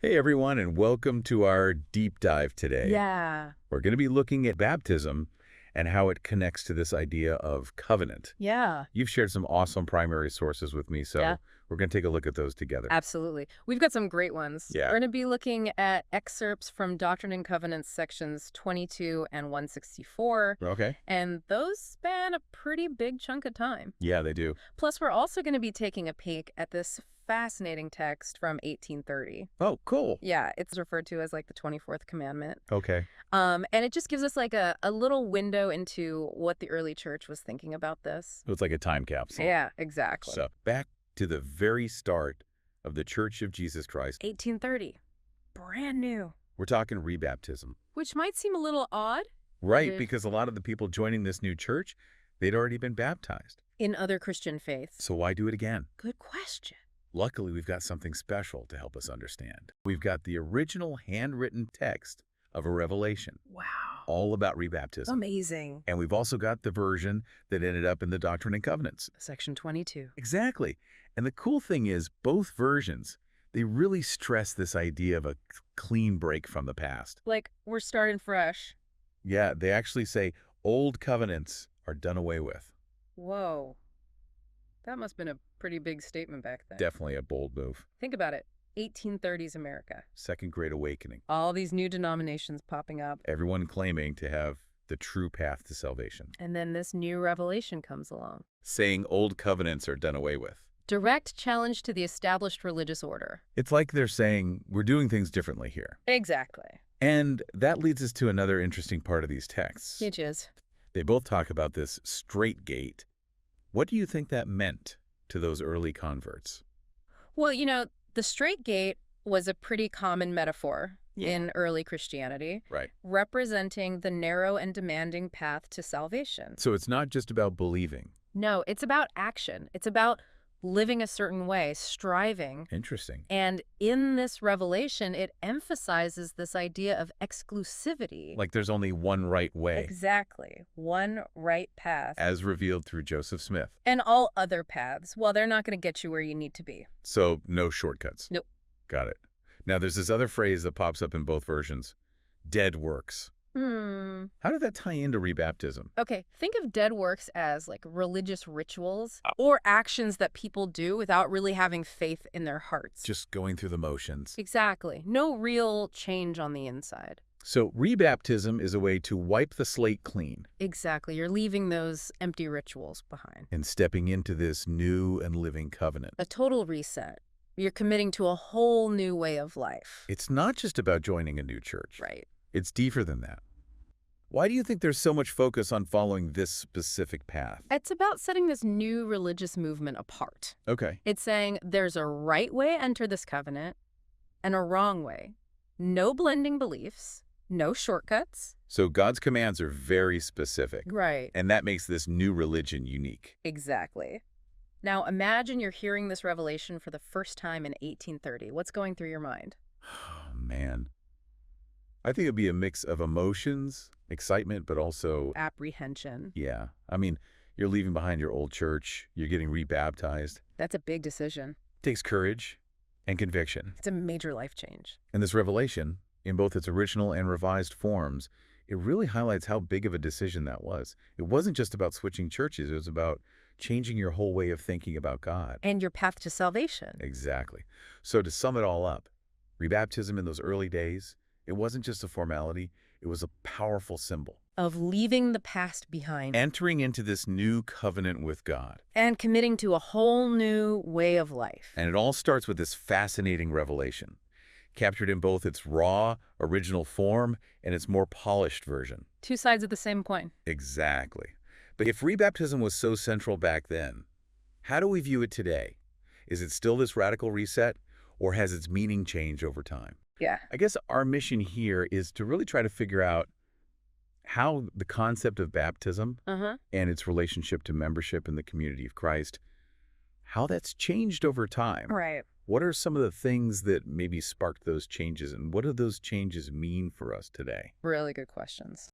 Hey everyone, and welcome to our deep dive today. Yeah. We're going to be looking at baptism and how it connects to this idea of covenant. Yeah. You've shared some awesome primary sources with me, Yeah. so we're going to take a look at those together. Absolutely. We've got some great ones. Yeah. We're going to be looking at excerpts from Doctrine and Covenants sections 22 and 164. Okay. And those span a pretty big chunk of time. Yeah, they do. Plus, we're also going to be taking a peek at this fascinating text from 1830. Oh, cool. Yeah, it's referred to as like the 24th Commandment. Okay. And it just gives us like a little window into what the early church was thinking about this. So it's like a time capsule. Yeah, exactly. So back to the very start of the Church of Jesus Christ. 1830. Brand new. We're talking rebaptism. Which might seem a little odd. Right, Mhm. because a lot of the people joining this new church, they'd already been baptized. In other Christian faiths. So why do it again? Good question. Luckily, we've got something special to help us understand. We've got the original handwritten text of a revelation, Wow. all about rebaptism. Amazing. And we've also got the version that ended up in the Doctrine and Covenants. Section 22. Exactly. And the cool thing is, both versions, they really stress this idea of a clean break from the past. Like, we're starting fresh. Yeah, they actually say old covenants are done away with. Whoa. That must have been a pretty big statement back then. Definitely a bold move. Think about it. 1830s America. Second Great Awakening. All these new denominations popping up. Everyone claiming to have the true path to salvation. And then this new revelation comes along. Saying old covenants are done away with. Direct challenge to the established religious order. It's like they're saying, we're doing things differently here. Exactly. And that leads us to another interesting part of these texts. Which is? They both talk about this straight gate. What do you think that meant to those early converts? Well, the straight gate was a pretty common metaphor in early Christianity, Right. representing the narrow and demanding path to salvation. So it's not just about believing. No, it's about action. It's about living a certain way, striving. Interesting. And in this revelation, it emphasizes this idea of exclusivity. Like there's only one right way. Exactly. One right path. As revealed through Joseph Smith. And all other paths, well, they're not going to get you where you need to be. So no shortcuts. Nope. Got it. Now there's this other phrase that pops up in both versions. Dead works. How did that tie into rebaptism? Okay, think of dead works as like religious rituals or actions that people do without really having faith in their hearts. Just going through the motions. Exactly. No real change on the inside. So rebaptism is a way to wipe the slate clean. Exactly. You're leaving those empty rituals behind. And stepping into this new and living covenant. A total reset. You're committing to a whole new way of life. It's not just about joining a new church. Right. It's deeper than that. Why do you think there's so much focus on following this specific path? It's about setting this new religious movement apart. Okay. It's saying there's a right way to enter this covenant and a wrong way. No blending beliefs, no shortcuts. So God's commands are very specific. Right. And that makes this new religion unique. Exactly. Now imagine you're hearing this revelation for the first time in 1830. What's going through your mind? Oh, man. I think it'd be a mix of emotions, excitement, but also Apprehension. yeah. I mean, you're leaving behind your old church. You're getting rebaptized. That's a big decision. It takes courage and conviction. It's a major life change. And this revelation, in both its original and revised forms, it really highlights how big of a decision that was. It wasn't just about switching churches. It was about changing your whole way of thinking about God. And your path to salvation. Exactly. So to sum it all up, rebaptism in those early days, it wasn't just a formality. It was a powerful symbol. Of leaving the past behind. Entering into this new covenant with God. And committing to a whole new way of life. And it all starts with this fascinating revelation, captured in both its raw, original form and its more polished version. Two sides of the same coin. Exactly. But if rebaptism was so central back then, how do we view it today? Is it still this radical reset, or has its meaning changed over time? Yeah. I guess our mission here is to really try to figure out how the concept of baptism and its relationship to membership in the community of Christ, how that's changed over time. Right. What are some of the things that maybe sparked those changes, and what do those changes mean for us today? Really good questions.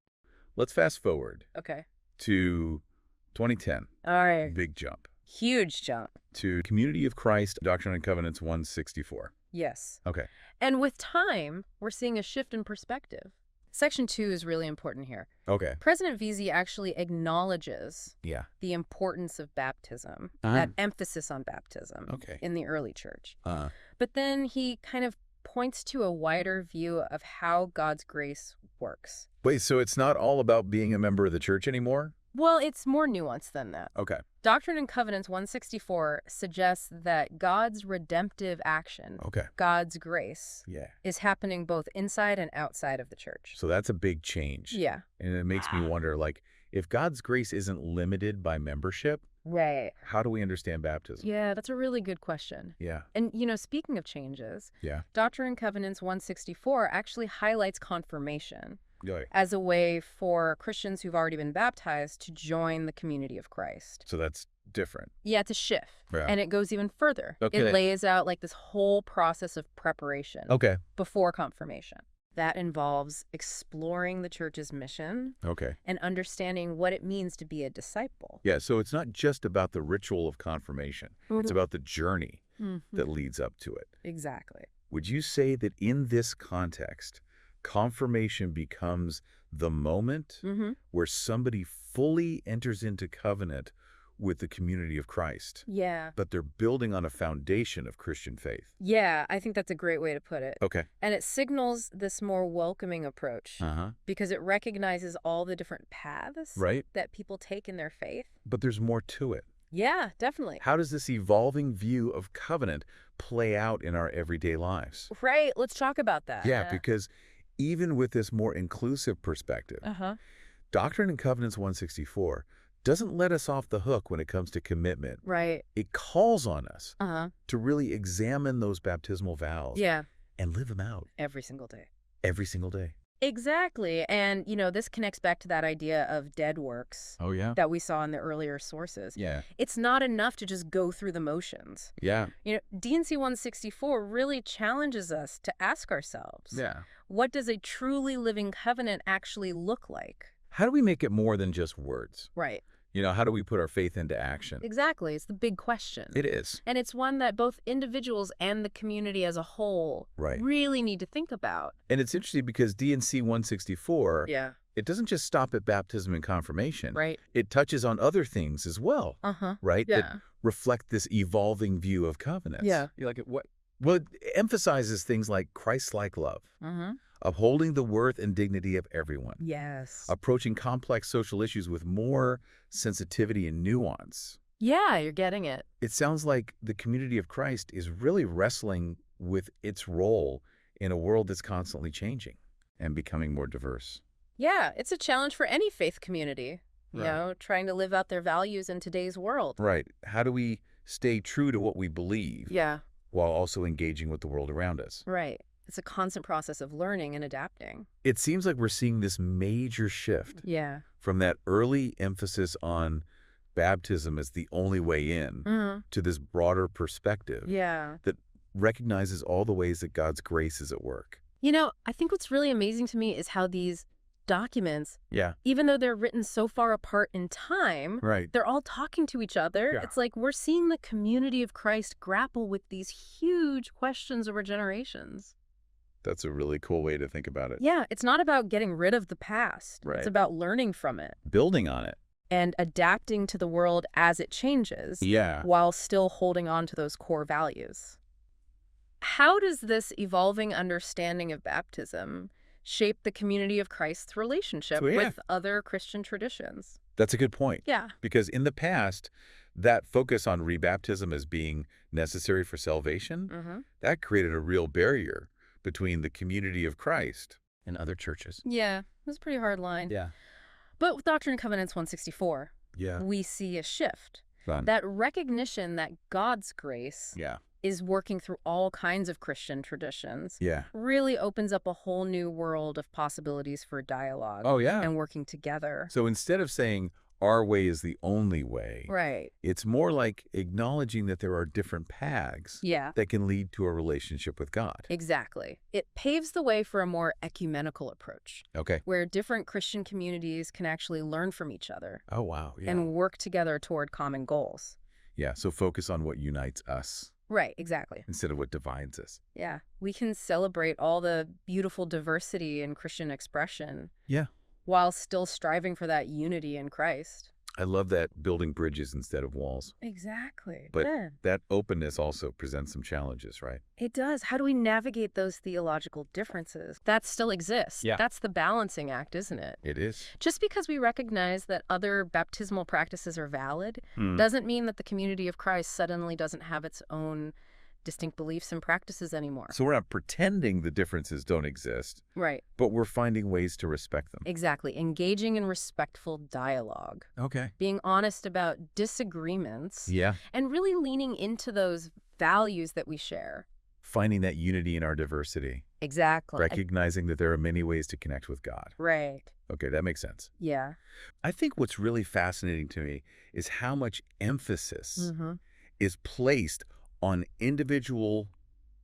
Let's fast forward Okay. to 2010. All right. Big jump. Huge jump. To Community of Christ, Doctrine and Covenants 164. Yes. Okay. And with time, we're seeing a shift in perspective. Section 2 is really important here. Okay. President Vesey actually acknowledges Yeah. the importance of baptism, Uh-huh. that emphasis on baptism Okay. in the early church. Uh, But then he kind of points to a wider view of how God's grace works. Wait, so it's not all about being a member of the church anymore? Well, it's more nuanced than that. Okay. Doctrine and Covenants 164 suggests that God's redemptive action, Okay. God's grace, Yeah. is happening both inside and outside of the church. So that's a big change. Yeah. And it makes me wonder, like, if God's grace isn't limited by membership, Right. how do we understand baptism? Yeah, that's a really good question. Yeah. And, speaking of changes, Yeah. Doctrine and Covenants 164 actually highlights confirmation Go. as a way for Christians who've already been baptized to join the community of Christ. So that's different. Yeah, it's a shift. Yeah. And it goes even further. Okay. It lays out like this whole process of preparation Okay. before confirmation. That involves exploring the church's mission Okay. and understanding what it means to be a disciple. Yeah, so it's not just about the ritual of confirmation. It's about the journey that leads up to it. Exactly. Would you say that in this context, confirmation becomes the moment where somebody fully enters into covenant with the community of Christ, Yeah. but they're building on a foundation of Christian faith? Yeah, I think that's a great way to put it. Okay. And it signals this more welcoming approach Uh-huh. because it recognizes all the different paths Right. that people take in their faith. But there's more to it. Yeah, definitely. How does this evolving view of covenant play out in our everyday lives? Right. Let's talk about that. Yeah, because even with this more inclusive perspective, Doctrine and Covenants 164 doesn't let us off the hook when it comes to commitment. Right. It calls on us Uh-huh. to really examine those baptismal vows Yeah. and live them out Every single day. every single day. Exactly. And, this connects back to that idea of dead works Oh, yeah? that we saw in the earlier sources. Yeah. It's not enough to just go through the motions. Yeah. D&C 164 really challenges us to ask ourselves, Yeah. what does a truly living covenant actually look like? How do we make it more than just words? Right. How do we put our faith into action? Exactly. It's the big question. It is. And it's one that both individuals and the community as a whole really need to think about. And it's interesting because D&C 164, Yeah. it doesn't just stop at baptism and confirmation. Right. It touches on other things as well. Right? Yeah. That reflect this evolving view of covenants. Yeah. You're like, what? Well, it emphasizes things like Christ-like love, upholding the worth and dignity of everyone, Yes. approaching complex social issues with more sensitivity and nuance. Yeah, you're getting it. It sounds like the community of Christ is really wrestling with its role in a world that's constantly changing and becoming more diverse. Yeah, it's a challenge for any faith community, Right. trying to live out their values in today's world. Right. How do we stay true to what we believe Yeah, while also engaging with the world around us? right. It's a constant process of learning and adapting. It seems like we're seeing this major shift Yeah. from that early emphasis on baptism as the only way in to this broader perspective Yeah. that recognizes all the ways that God's grace is at work. I think what's really amazing to me is how these documents, Yeah. even though they're written so far apart in time, Right. they're all talking to each other. Yeah. It's like we're seeing the community of Christ grapple with these huge questions over generations. That's a really cool way to think about it. Yeah, it's not about getting rid of the past. Right. It's about learning from it Building on it. and adapting to the world as it changes Yeah. while still holding on to those core values. How does this evolving understanding of baptism shape the community of Christ's relationship So, yeah. with other Christian traditions? That's a good point. Yeah. Because in the past, that focus on rebaptism as being necessary for salvation, that created a real barrier between the community of Christ and other churches. Yeah, it was a pretty hard line. Yeah. But with Doctrine and Covenants 164, Yeah. we see a shift. Fun. That recognition that God's grace Yeah. is working through all kinds of Christian traditions Yeah. really opens up a whole new world of possibilities for dialogue Oh, yeah. and working together. So instead of saying our way is the only way, Right. it's more like acknowledging that there are different paths Yeah, that can lead to a relationship with God. exactly. It paves the way for a more ecumenical approach Okay. where different Christian communities can actually learn from each other Oh, wow. Yeah. and work together toward common goals. Yeah. So focus on what unites us. Right, exactly. instead of what divides us. Yeah. We can celebrate all the beautiful diversity in Christian expression Yeah. while still striving for that unity in Christ. I love that, building bridges instead of walls. Exactly. But Yeah. that openness also presents some challenges, right? It does. How do we navigate those theological differences that still exist? Yeah. That's the balancing act, isn't it? It is. Just because we recognize that other baptismal practices are valid Hmm. doesn't mean that the community of Christ suddenly doesn't have its own distinct beliefs and practices anymore. So we're not pretending the differences don't exist, Right. but we're finding ways to respect them. Exactly. Engaging in respectful dialogue. Okay. Being honest about disagreements. Yeah. And really leaning into those values that we share. Finding that unity in our diversity. Exactly. Recognizing that there are many ways to connect with God. Right. Okay, that makes sense. Yeah. I think what's really fascinating to me is how much emphasis Mm-hmm. is placed on individual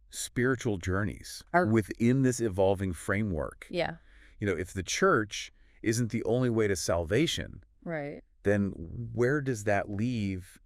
spiritual journeys Our- within this evolving framework. Yeah. If the church isn't the only way to salvation, Right. then where does that leave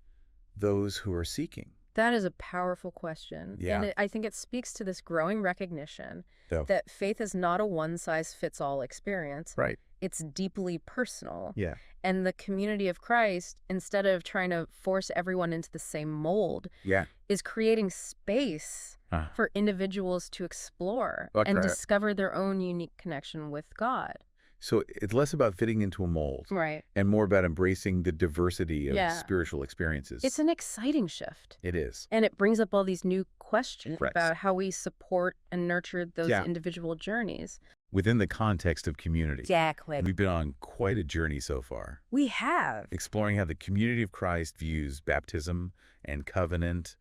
those who are seeking? That is a powerful question. Yeah. And I think it speaks to this growing recognition So, that faith is not a one-size-fits-all experience. right. It's deeply personal. Yeah. And the community of Christ, instead of trying to force everyone into the same mold, Yeah. is creating space Huh. for individuals to explore Okay. and discover their own unique connection with God. So it's less about fitting into a mold Right. and more about embracing the diversity of Yeah. spiritual experiences. It's an exciting shift. It is. And it brings up all these new questions Right. about how we support and nurture those Yeah. individual journeys. Within the context of community. Exactly. We've been on quite a journey so far, We have. exploring how the community of Christ views baptism and covenant.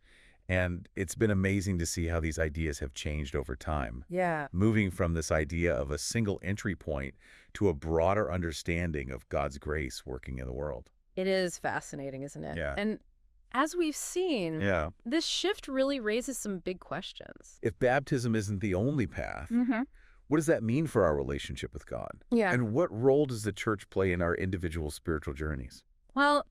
And it's been amazing to see how these ideas have changed over time, Yeah. moving from this idea of a single entry point to a broader understanding of God's grace working in the world. It is fascinating, isn't it? Yeah. And as we've seen, Yeah. this shift really raises some big questions. If baptism isn't the only path, Mm-hmm. what does that mean for our relationship with God? Yeah. And what role does the church play in our individual spiritual journeys? Well,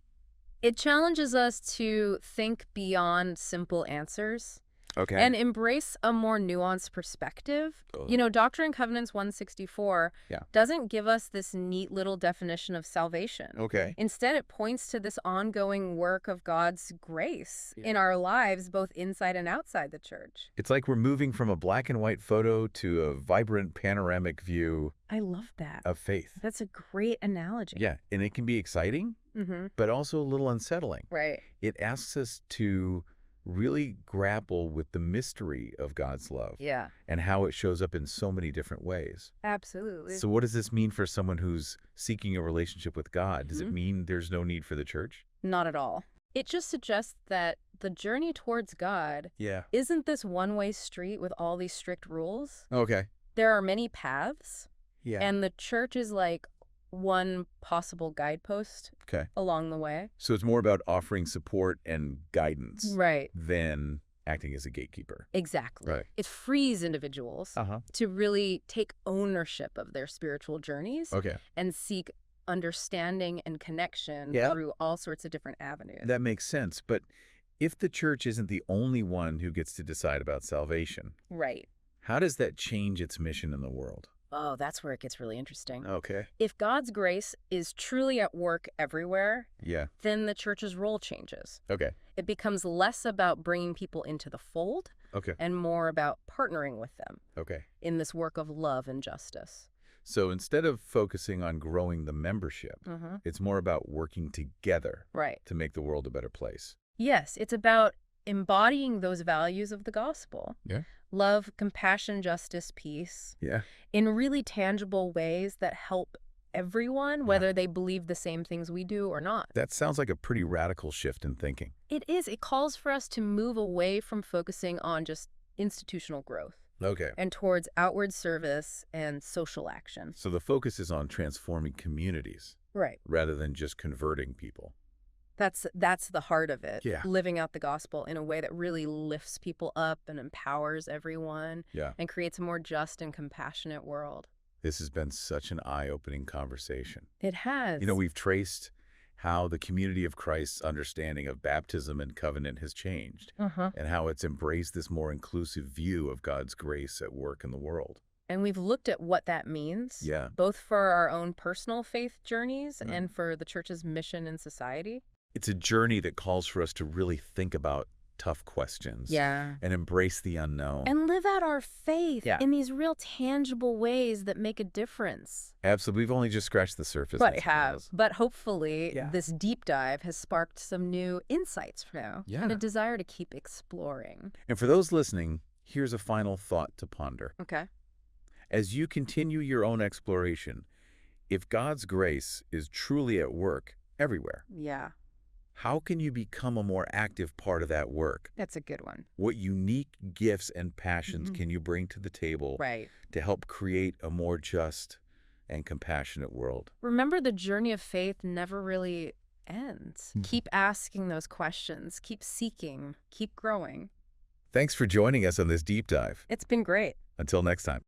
it challenges us to think beyond simple answers Okay. and embrace a more nuanced perspective. Doctrine and Covenants 164 Yeah. doesn't give us this neat little definition of salvation. Okay. Instead, it points to this ongoing work of God's grace Yeah. in our lives, both inside and outside the church. It's like we're moving from a black and white photo to a vibrant panoramic view I love that. of faith. That's a great analogy. Yeah, and it can be exciting, Mm-hmm. but also a little unsettling. Right. It asks us to really grapple with the mystery of God's love Yeah, and how it shows up in so many different ways. absolutely. So what does this mean for someone who's seeking a relationship with God? Does it Mhm. mean there's no need for the church? Not at all. It just suggests that the journey towards God Yeah. isn't this one-way street with all these strict rules. Okay. There are many paths, Yeah. and the church is like one possible guidepost Okay. along the way. So it's more about offering support and guidance Right. than acting as a gatekeeper. Exactly. Right. It frees individuals Uh-huh. to really take ownership of their spiritual journeys Okay. and seek understanding and connection Yep. through all sorts of different avenues. That makes sense. But if the church isn't the only one who gets to decide about salvation, Right. how does that change its mission in the world? Oh, that's where it gets really interesting. Okay. If God's grace is truly at work everywhere, Yeah. then the church's role changes. Okay. It becomes less about bringing people into the fold Okay. and more about partnering with them Okay. in this work of love and justice. So instead of focusing on growing the membership, Mm-hmm. it's more about working together Right. to make the world a better place. Yes, it's about embodying those values of the gospel. Yeah. Love, compassion, justice, peace, Yeah. in really tangible ways that help everyone, whether they believe the same things we do or not. That sounds like a pretty radical shift in thinking. It is. It calls for us to move away from focusing on just institutional growth Okay. and towards outward service and social action. So the focus is on transforming communities Right. rather than just converting people. That's the heart of it. Yeah. Living out the gospel in a way that really lifts people up and empowers everyone Yeah. and creates a more just and compassionate world. This has been such an eye-opening conversation. It has. We've traced how the community of Christ's understanding of baptism and covenant has changed, and how it's embraced this more inclusive view of God's grace at work in the world. And we've looked at what that means, Yeah. both for our own personal faith journeys and for the church's mission in society. It's a journey that calls for us to really think about tough questions. Yeah. And embrace the unknown. And live out our faith Yeah. in these real tangible ways that make a difference. Absolutely. We've only just scratched the surface. But I it has. suppose. But hopefully Yeah. this deep dive has sparked some new insights for you and a desire to keep exploring. And for those listening, here's a final thought to ponder. Okay. As you continue your own exploration, if God's grace is truly at work everywhere, Yeah. how can you become a more active part of that work? That's a good one. What unique gifts and passions can you bring to the table Right. to help create a more just and compassionate world? Remember, the journey of faith never really ends. Keep asking those questions. Keep seeking. Keep growing. Thanks for joining us on this deep dive. It's been great. Until next time.